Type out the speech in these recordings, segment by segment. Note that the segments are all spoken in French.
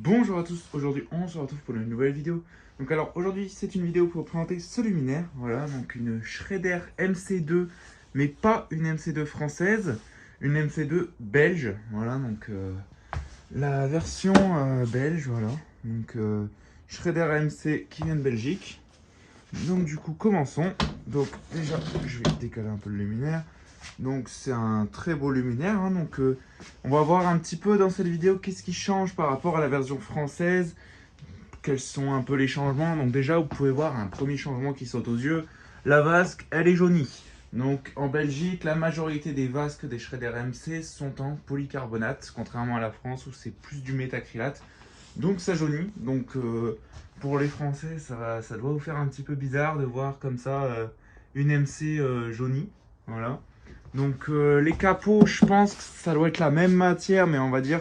Bonjour à tous, aujourd'hui on se retrouve pour une nouvelle vidéo. Donc alors aujourd'hui c'est une vidéo pour présenter ce luminaire, voilà, donc une Schrader MC2, mais pas une MC2 française, une MC2 belge, voilà, donc la version belge, voilà, donc Schrader MC qui vient de Belgique. Donc du coup commençons, donc déjà je vais décaler un peu le luminaire. Donc c'est un très beau luminaire, hein. Donc on va voir un petit peu dans cette vidéo qu'est-ce qui change par rapport à la version française, quels sont un peu les changements. Donc déjà vous pouvez voir un premier changement qui saute aux yeux, la vasque elle est jaunie. Donc en Belgique la majorité des vasques des Schrader MC sont en polycarbonate, contrairement à la France où c'est plus du métacrylate. Donc ça jaunit, donc pour les Français ça doit vous faire un petit peu bizarre de voir comme ça une MC jaunie, voilà. Donc les capots, je pense que ça doit être la même matière, mais on va dire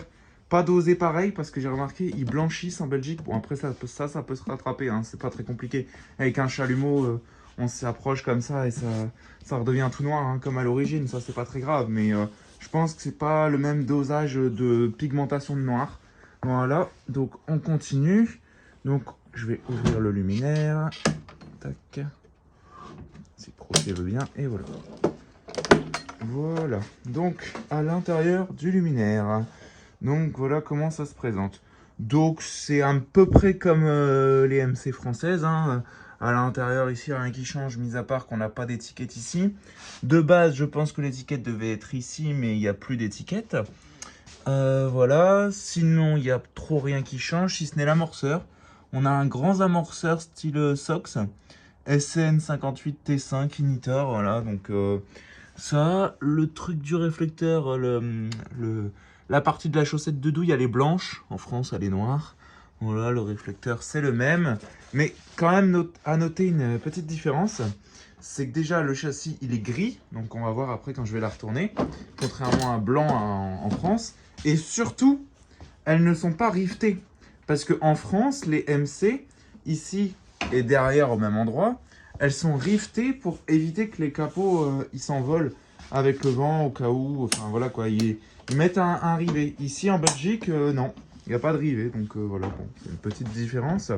pas dosé pareil, parce que j'ai remarqué, ils blanchissent en Belgique. Bon, après ça peut se rattraper, hein, c'est pas très compliqué. Avec un chalumeau, on s'approche comme ça et ça redevient tout noir, hein, comme à l'origine. Ça, c'est pas très grave, mais je pense que c'est pas le même dosage de pigmentation de noir. Voilà, donc on continue. Donc je vais ouvrir le luminaire. Tac. Si le procès veut bien, et voilà. Voilà, donc à l'intérieur du luminaire. Donc voilà comment ça se présente. Donc c'est à peu près comme les MC françaises, hein. À l'intérieur ici, rien qui change, mis à part qu'on n'a pas d'étiquette ici. De base, je pense que l'étiquette devait être ici, mais il n'y a plus d'étiquette. Voilà, sinon il n'y a trop rien qui change, si ce n'est l'amorceur. On a un grand amorceur style SOX, SN58T5 Initor, voilà, donc ça, le truc du réflecteur, la partie de la chaussette de douille, elle est blanche. En France, elle est noire. Voilà, le réflecteur, c'est le même. Mais quand même, à noter une petite différence. C'est que déjà, le châssis, il est gris. Donc, on va voir après quand je vais la retourner. Contrairement à un blanc en France. Et surtout, elles ne sont pas rivetées. Parce qu'en France, les MC, ici et derrière au même endroit, elles sont rivetées pour éviter que les capots ils s'envolent avec le vent au cas où. Enfin voilà quoi, ils mettent un rivet. Ici en Belgique, non, il n'y a pas de rivet. Donc voilà, bon, c'est une petite différence.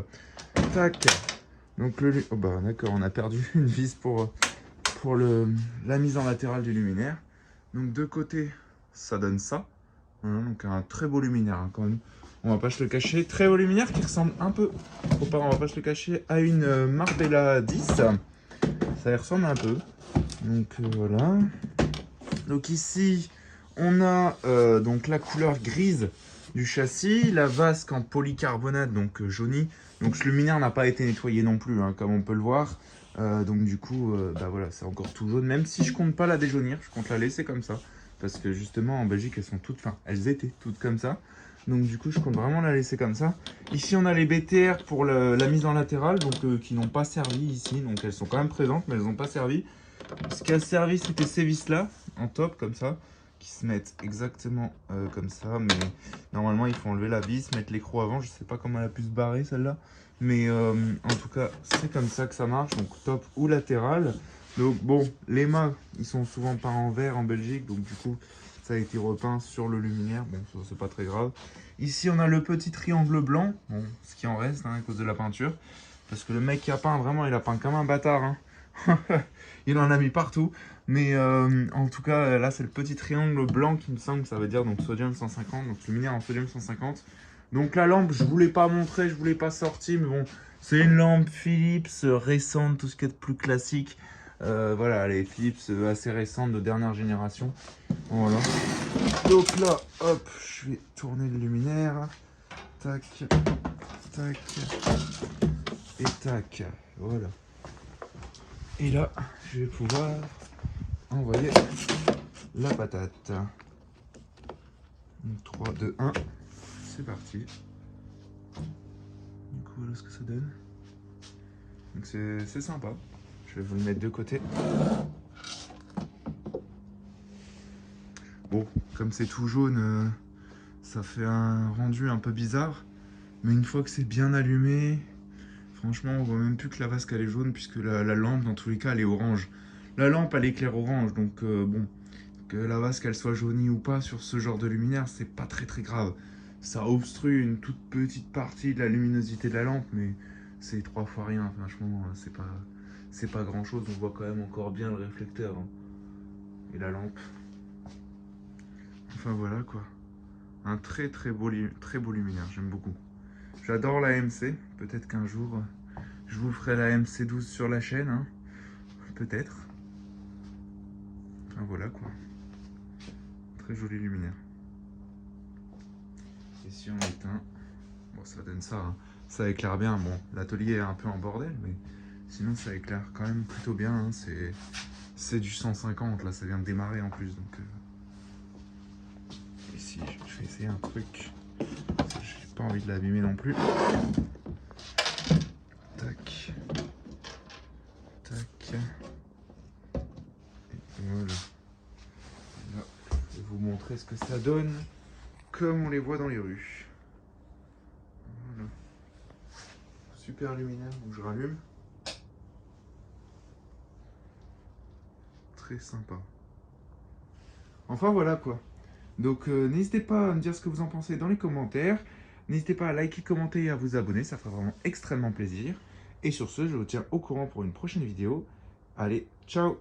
Tac. Donc oh bah d'accord, on a perdu une vis pour la mise en latérale du luminaire. Donc de côté, ça donne ça. Voilà, donc un très beau luminaire hein, quand même. On va pas se le cacher. Très beau luminaire qui ressemble un peu, on va pas se le cacher, à une Marbella 10. Ça y ressemble un peu. Donc voilà. Donc ici, on a donc la couleur grise du châssis, la vasque en polycarbonate, donc jaunie. Donc ce luminaire n'a pas été nettoyé non plus, hein, comme on peut le voir. Donc du coup, bah voilà, c'est encore tout jaune. Même si je compte pas la déjaunir, je compte la laisser comme ça. Parce que justement, en Belgique, elles sont toutes, enfin, elles étaient toutes comme ça. Donc du coup, je compte vraiment la laisser comme ça. Ici, on a les BTR pour la mise en latérale, donc qui n'ont pas servi ici. Donc elles sont quand même présentes, mais elles n'ont pas servi. Ce qui a servi, c'était ces vis-là, en top, comme ça, qui se mettent exactement comme ça. Mais normalement, il faut enlever la vis, mettre l'écrou avant. Je sais pas comment elle a pu se barrer, celle-là. Mais en tout cas, c'est comme ça que ça marche. Donc top ou latéral. Donc bon, les mâts, ils sont souvent peints en vert en Belgique. Donc du coup, ça a été repeint sur le luminaire. Bon, ça, c'est pas très grave. Ici, on a le petit triangle blanc. Bon, ce qui en reste, hein, à cause de la peinture. Parce que le mec qui a peint, vraiment, il a peint comme un bâtard, hein. Il en a mis partout. Mais en tout cas, là, c'est le petit triangle blanc qui me semble. Ça veut dire donc sodium 150. Donc luminaire en sodium 150. Donc la lampe, je voulais pas montrer, je voulais pas sortir. Mais bon, c'est une lampe Philips récente, tout ce qui est de plus classique. Voilà, les Philips assez récentes de dernière génération. Voilà. Donc là, hop, je vais tourner le luminaire. Tac, tac, et tac. Voilà. Et là, je vais pouvoir envoyer la patate. Donc 3, 2, 1, c'est parti. Du coup, voilà ce que ça donne. Donc c'est sympa. Je vais vous le mettre de côté. Bon, comme c'est tout jaune, ça fait un rendu un peu bizarre. Mais une fois que c'est bien allumé, franchement, on voit même plus que la vasque elle est jaune puisque la lampe, dans tous les cas, elle est orange. La lampe, elle éclaire orange, donc bon, que la vasque elle soit jaunie ou pas sur ce genre de luminaire, c'est pas très grave. ça obstrue une toute petite partie de la luminosité de la lampe, mais c'est 3 fois rien. Franchement, c'est pas grand chose. On voit quand même encore bien le réflecteur, hein, et la lampe. Enfin voilà quoi. Un très beau luminaire, j'aime beaucoup. J'adore la MC. Peut-être qu'un jour, je vous ferai la MC12 sur la chaîne, hein. Peut-être. Enfin voilà quoi. Très joli luminaire. Et si on l'éteint, bon ça donne ça, hein. Ça éclaire bien. Bon, l'atelier est un peu en bordel, mais sinon ça éclaire quand même plutôt bien, hein. C'est du 150, là ça vient de démarrer en plus. Donc, ici je vais essayer un truc. J'ai pas envie de l'abîmer non plus. Tac. Tac. Et voilà. Là, je vais vous montrer ce que ça donne comme on les voit dans les rues. Voilà. Super luminaire, donc je rallume. Très sympa. Enfin voilà quoi. Donc n'hésitez pas à me dire ce que vous en pensez dans les commentaires. N'hésitez pas à liker, commenter et à vous abonner, ça fera vraiment extrêmement plaisir. Et sur ce, je vous tiens au courant pour une prochaine vidéo. Allez, ciao!